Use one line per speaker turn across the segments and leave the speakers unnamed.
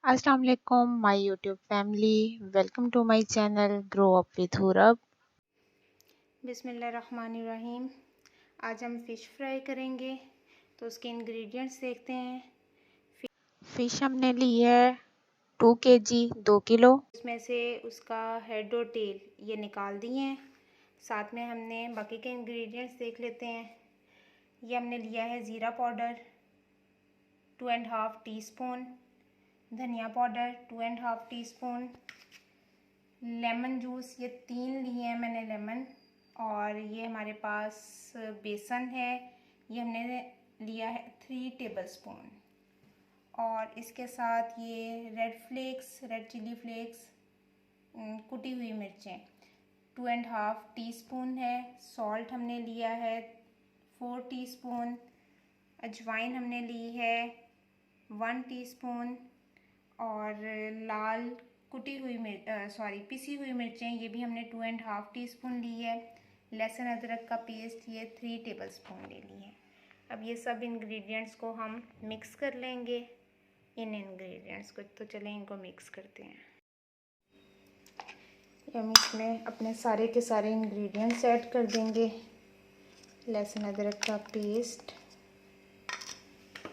अस्सलाम वालेकुम my YouTube family. Welcome to my channel grow up with हुरब।
बिस्मिल्लाहिर्रहमानिर्रहीम। आज हम फ़िश फ्राई करेंगे, तो उसके इंग्रेडिएंट्स देखते हैं।
फ़िश हमने ली है 2 kg 2 किलो।
उसमें से उसका हेड और टेल ये निकाल दिए हैं। साथ में हमने बाकी के इंग्रेडिएंट्स देख लेते हैं। ये हमने लिया है ज़ीरा पाउडर 2.5 टीस्पून, धनिया पाउडर 2.5 टीस्पून, लेमन जूस ये 3 लिए हैं मैंने लेमन, और ये हमारे पास बेसन है, ये हमने लिया है 3 टेबलस्पून। और इसके साथ ये रेड चिली फ्लेक्स, कुटी हुई मिर्चें 2.5 टीस्पून है। सॉल्ट हमने लिया है 4 टीस्पून। अजवाइन हमने ली है 1 टीस्पून। और लाल पिसी हुई मिर्चें ये भी हमने 2.5 टीस्पून ली है। लहसुन अदरक का पेस्ट ये 3 टेबलस्पून ले ली है। अब ये सब इंग्रेडिएंट्स को हम मिक्स कर लेंगे, इन इंग्रेडिएंट्स को। तो चलें इनको मिक्स करते हैं। हम इसमें अपने सारे के सारे इंग्रेडिएंट्स ऐड कर देंगे। लहसुन अदरक का पेस्ट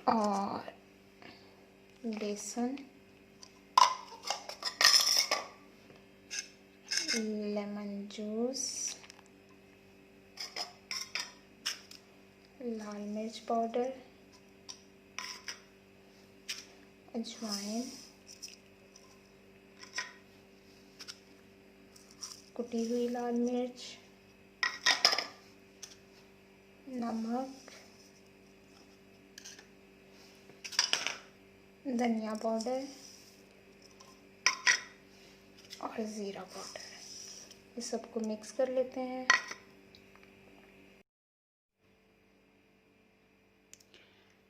और बेसन, लेमन जूस, लाल मिर्च पाउडर, अजवाइन, कुटी हुई लाल मिर्च, नमक, धनिया पाउडर और ज़ीरा पाउडर। इस सबको मिक्स कर लेते हैं।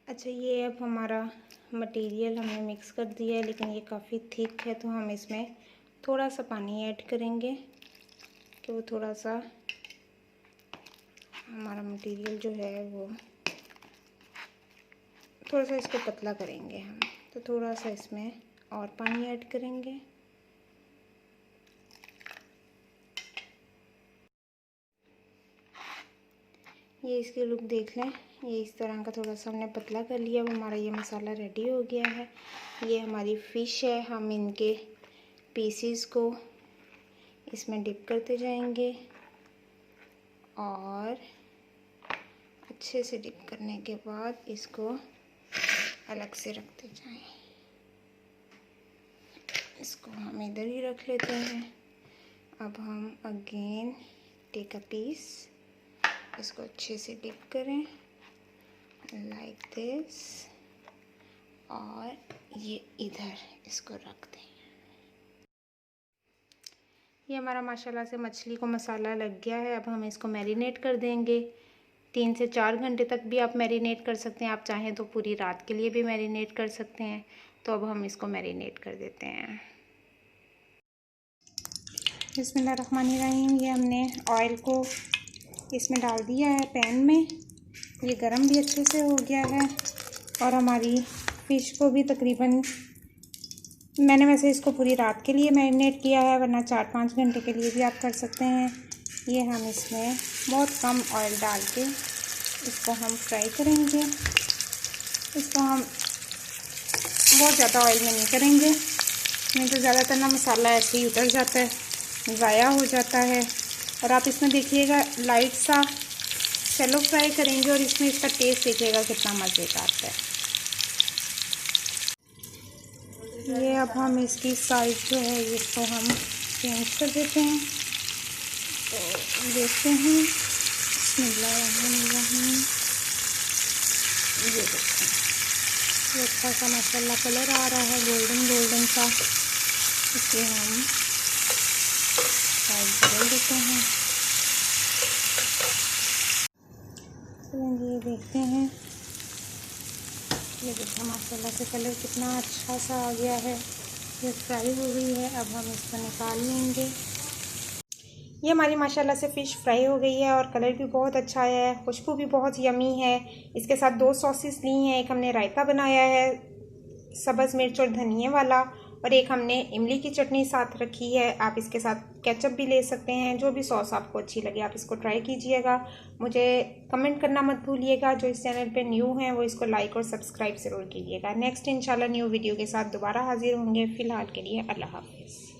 अच्छा, ये अब हमारा मटेरियल हमने मिक्स कर दिया है, लेकिन ये काफ़ी थिक है, तो हम इसमें थोड़ा सा पानी ऐड करेंगे कि वो थोड़ा सा हमारा मटेरियल जो है वो थोड़ा सा इसको पतला करेंगे हम। तो थोड़ा सा इसमें और पानी ऐड करेंगे। ये इसकी लुक देख लें, ये इस तरह का थोड़ा सा हमने पतला कर लिया। अब हमारा ये मसाला रेडी हो गया है। ये हमारी फ़िश है, हम इनके पीसीस को इसमें डिप करते जाएंगे और अच्छे से डिप करने के बाद इसको अलग से रखते जाएं। इसको हम इधर ही रख लेते हैं। अब हम अगेन टेक अ पीस, इसको अच्छे से डिप करें लाइक दिस, और ये इधर इसको रख दें। ये हमारा माशाल्लाह से मछली को मसाला लग गया है। अब हम इसको मैरिनेट कर देंगे। 3 से 4 घंटे तक भी आप मैरिनेट कर सकते हैं। आप चाहें तो पूरी रात के लिए भी मैरिनेट कर सकते हैं। तो अब हम इसको मैरिनेट कर देते हैं। बिस्मिल्लाहिर्रहमानिर्रहीम। ये हमने ऑयल को इसमें डाल दिया है पैन में। ये गरम भी अच्छे से हो गया है, और हमारी फ़िश को भी तकरीबन, मैंने वैसे इसको पूरी रात के लिए मैरिनेट किया है, वरना 4-5 घंटे के लिए भी आप कर सकते हैं। ये हम इसमें बहुत कम ऑयल डाल के इसको हम फ्राई करेंगे। इसको हम बहुत ज़्यादा ऑयल में नहीं करेंगे, नहीं तो ज़्यादातर ना मसाला ऐसे ही उतर जाता है, ज़ाया हो जाता है। और आप इसमें देखिएगा लाइट सा शैलो फ्राई करेंगे, और इसमें इसका टेस्ट देखिएगा कितना मज़े का आता है। ये अब हम इसकी साइज जो है इसको हम चेंज कर देते हैं। तो देखते हैं, बिस्मिल्लाहिर्रहमानिर्रहीम। ये देखते हैं, ये अच्छा सा माशाल्लाह कलर आ रहा है, गोल्डन गोल्डन सा। इसके हम साइड बदल देते हैं। ये देखते हैं, ये देखो माशाल्लाह से कलर कितना अच्छा सा आ गया है। ये फ्राई हो गई है। अब हम इसको निकाल लेंगे। ये हमारी माशाल्लाह से फ़िश फ्राई हो गई है, और कलर भी बहुत अच्छा आया है, खुशबू भी बहुत यमी है। इसके साथ 2 सॉसेस ली हैं। एक हमने रायता बनाया है सब्ज़ मिर्च और धनिया वाला, और एक हमने इमली की चटनी साथ रखी है। आप इसके साथ केचप भी ले सकते हैं, जो भी सॉस आपको अच्छी लगे आप इसको ट्राई कीजिएगा। मुझे कमेंट करना मत भूलिएगा। जो इस चैनल पे न्यू हैं वो इसको लाइक और सब्सक्राइब ज़रूर कीजिएगा। नेक्स्ट इंशाल्लाह न्यू वीडियो के साथ दोबारा हाजिर होंगे। फ़िलहाल के लिए अल्लाह हाफिज़।